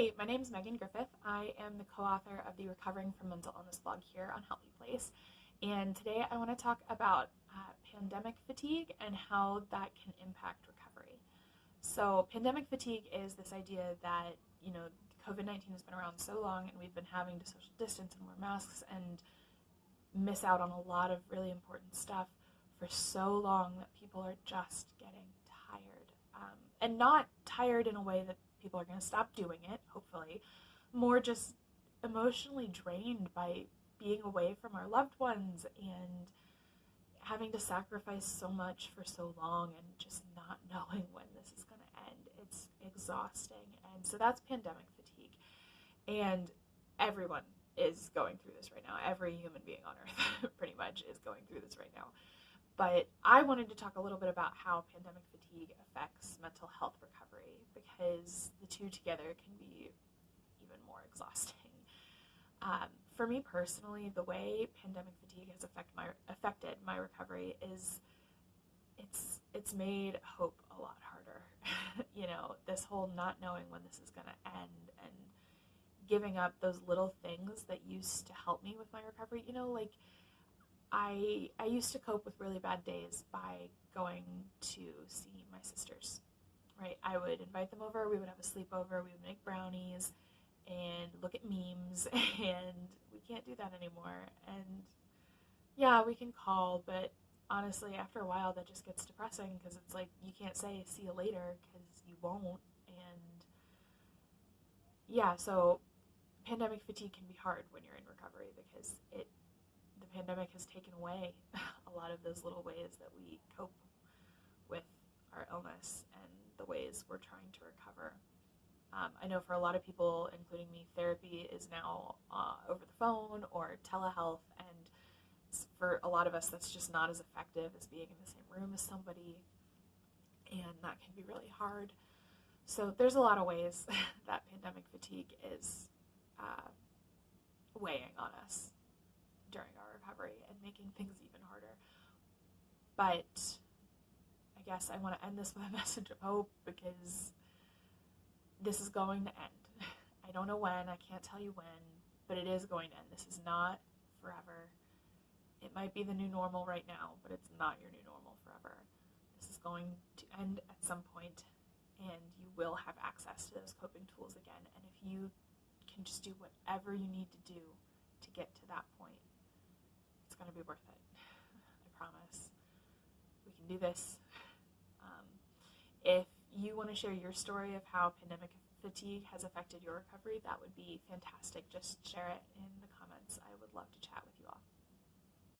Hi, my name is Megan Griffith. I am the co-author of the Recovering from Mental Illness blog here on HealthyPlace. And today I want to talk about pandemic fatigue and how that can impact recovery. So pandemic fatigue is this idea that, COVID-19 has been around so long and we've been having to social distance and wear masks and miss out on a lot of really important stuff for so long that people are just getting tired. And not tired in a way that people are going to stop doing it, hopefully. More just emotionally drained by being away from our loved ones and having to sacrifice so much for so long and just not knowing when this is going to end. It's exhausting. And so that's pandemic fatigue. And everyone is going through this right now. Every human being on earth pretty much is going through this right now. But I wanted to talk a little bit about how pandemic fatigue affects mental health recovery, because the two together can be even more exhausting. For me personally, the way pandemic fatigue has affected my recovery is it's made hope a lot harder. This whole not knowing when this is going to end and giving up those little things that used to help me with my recovery. I used to cope with really bad days by going to see my sisters, right? I would invite them over, we would have a sleepover, we would make brownies and look at memes, and we can't do that anymore. And yeah, we can call, but honestly, after a while that just gets depressing, because it's like you can't say see you later because you won't. And yeah, so pandemic fatigue can be hard when you're in recovery, because the pandemic has taken away a lot of those little ways that we cope with our illness and the ways we're trying to recover. I know for a lot of people, including me, therapy is now over the phone or telehealth, and for a lot of us that's just not as effective as being in the same room as somebody, and that can be really hard. So there's a lot of ways that pandemic fatigue is weighing on us during our recovery and making things even harder. But I guess I want to end this with a message of hope, because this is going to end. I don't know when, I can't tell you when, but it is going to end. This is not forever. It might be the new normal right now, but it's not your new normal forever. This is going to end at some point, and you will have access to those coping tools again. And if you can just do whatever you need to do to get to that point, it's going to be worth it. I promise. We can do this. If you want to share your story of how pandemic fatigue has affected your recovery, that would be fantastic. Just share it in the comments. I would love to chat.